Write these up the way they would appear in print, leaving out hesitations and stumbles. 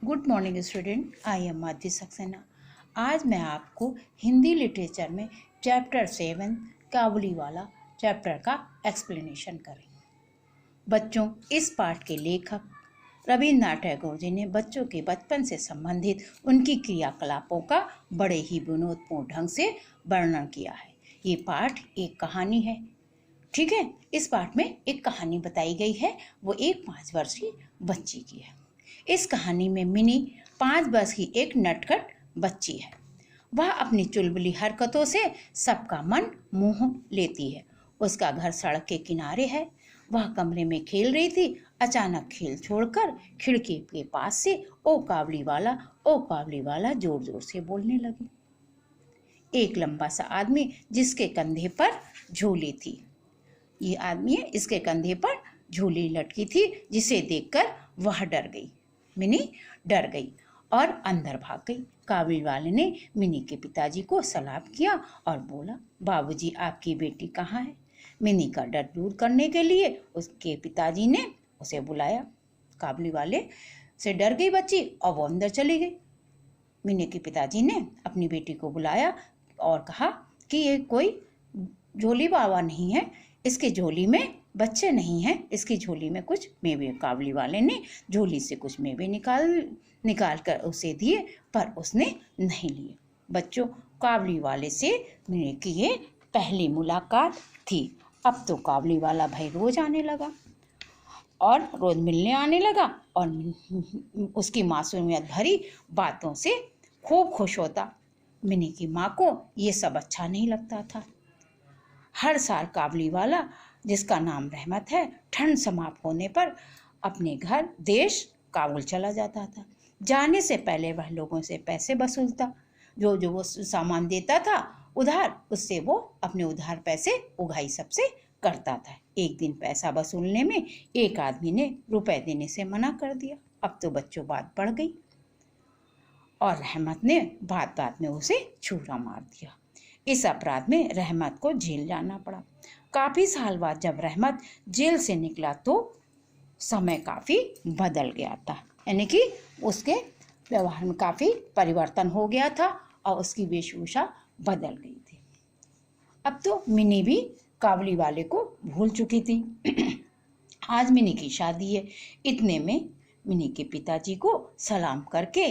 Good morning student, I am Madhavi Saxena. आज मैं आपको हिंदी लिटरेचर में चैप्टर 7 काबुलीवाला चैप्टर का एक्सप्लेनेशन करेंगे। बच्चों, इस पाठ के लेखक रविन्द्रनाथ टैगोर जी ने बच्चों के बचपन से संबंधित उनकी क्रियाकलापों का बड़े ही विनोदपूर्ण ढंग से वर्णन किया है। ये पाठ एक कहानी है, ठीक है। इस पाठ में एक कहानी बताई गई है, वो एक 5 वर्षीय बच्ची की है। इस कहानी में मिनी 5 वर्ष की एक नटखट बच्ची है। वह अपनी चुलबुली हरकतों से सबका मन मोह लेती है। उसका घर सड़क के किनारे है। वह कमरे में खेल रही थी। अचानक खेल छोड़कर खिड़की के पास से ओ काबुली वाला जोर जोर से बोलने लगी। एक लंबा सा आदमी जिसके कंधे पर झोली थी, ये आदमी है, इसके कंधे पर झोली लटकी थी, जिसे देखकर वह डर गई। मिनी डर गई और अंदर भाग गई। काबुली वाले ने मिनी के पिताजी को सलाम किया और बोला, बाबूजी, आपकी बेटी कहाँ है? मिनी का डर दूर करने के लिए उसके पिताजी ने उसे बुलाया। काबुली वाले से डर गई बच्ची और वो अंदर चली गई। मिनी के पिताजी ने अपनी बेटी को बुलाया और कहा कि ये कोई झोली बाबा नहीं है, इसकी झोली में बच्चे नहीं हैं, इसकी झोली में कुछ मेवे। काबुली वाले ने झोली से कुछ मेवे निकाल कर उसे दिए, पर उसने नहीं लिए। बच्चों, काबुली वाले से मिनी की ये पहली मुलाकात थी। अब तो काबुली वाला भाई रोज आने लगा और रोज मिलने आने लगा और उसकी मासूमियत भरी बातों से खूब खुश होता। मिनी की माँ को ये सब अच्छा नहीं लगता था। हर साल काबुली वाला, जिसका नाम रहमत है, ठंड समाप्त होने पर अपने घर देश काबुल चला जाता था। जाने से पहले वह लोगों से पैसे वसूलता। जो वो सामान देता था उधार, उससे वो अपने उधार पैसे उगाही सबसे करता था। एक दिन पैसा वसूलने में एक आदमी ने रुपए देने से मना कर दिया। अब तो बच्चों बात बढ़ गई और रहमत ने बात बात में उसे छुरा मार दिया। इस अपराध में रहमत को जेल जाना पड़ा। काफी साल बाद जब रहमत जेल से निकला तो समय काफी बदल गया था, यानी कि उसके व्यवहार में काफी परिवर्तन हो गया था और उसकी वेशभूषा बदल गई थी। अब तो मिनी भी काबुली वाले को भूल चुकी थी। आज मिनी की शादी है। इतने में मिनी के पिताजी को सलाम करके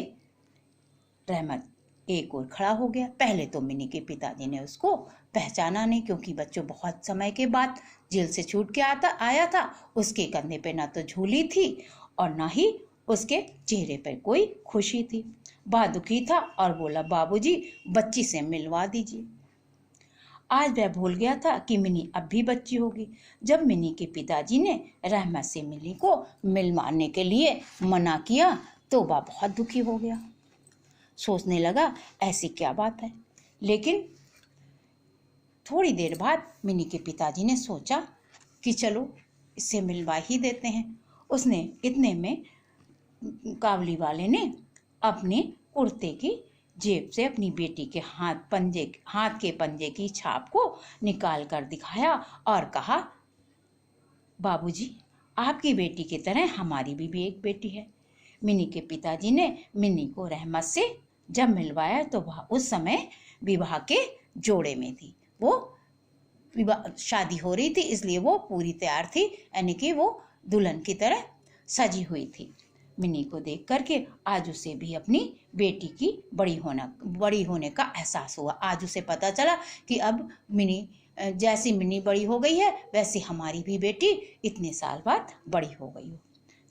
रहमत एक और खड़ा हो गया। पहले तो मिनी के पिताजी ने उसको पहचाना नहीं, क्योंकि बच्चों बहुत समय के बाद जेल से छूट के आया था। उसके कंधे पे ना तो झोली थी और ना ही उसके चेहरे पर कोई खुशी थी। दुखी था और बोला, बाबूजी, बच्ची से मिलवा दीजिए। आज वह भूल गया था कि मिनी अब भी बच्ची होगी। जब मिनी के पिताजी ने रहमत से मिनी को मिलवाने के लिए मना किया तो वह बहुत दुखी हो गया। सोचने लगा, ऐसी क्या बात है। लेकिन थोड़ी देर बाद मिनी के पिताजी ने सोचा कि चलो इससे मिलवा ही देते हैं। उसने इतने में काबुली वाले ने अपने कुर्ते की जेब से अपनी बेटी के हाथ के पंजे की छाप को निकाल कर दिखाया और कहा, बाबूजी, आपकी बेटी की तरह हमारी भी एक बेटी है। मिनी के पिताजी ने मिनी को रहमत से जब मिलवाया तो वह उस समय विवाह के जोड़े में थी। वो शादी हो रही थी, इसलिए वो पूरी तैयार थी, यानी कि वो दुल्हन की तरह सजी हुई थी। मिनी को देख करके आज उसे भी अपनी बेटी की बड़ी होने का एहसास हुआ। आज उसे पता चला कि अब जैसी मिनी बड़ी हो गई है, वैसे हमारी भी बेटी इतने साल बाद बड़ी हो गई हो।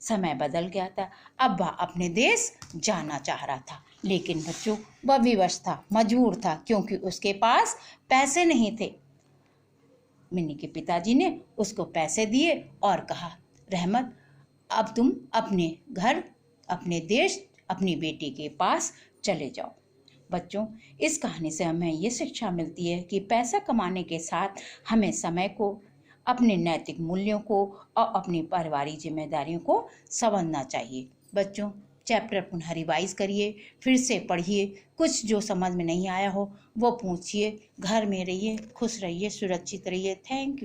समय बदल गया था। अब वह अपने देश जाना चाह रहा था, लेकिन बच्चों, वह विवश था, मजबूर था, क्योंकि उसके पास पैसे नहीं थे। मिनी के पिताजी ने उसको पैसे दिए और कहा, रहमत, अब तुम अपने घर, अपने देश, अपनी बेटी के पास चले जाओ। बच्चों, इस कहानी से हमें ये शिक्षा मिलती है कि पैसा कमाने के साथ हमें समय को, अपने नैतिक मूल्यों को और अपनी पारिवारिक जिम्मेदारियों को समझना चाहिए। बच्चों, चैप्टर पुनः रिवाइज करिए, फिर से पढ़िए। कुछ जो समझ में नहीं आया हो वो पूछिए। घर में रहिए, खुश रहिए, सुरक्षित रहिए। Thank you.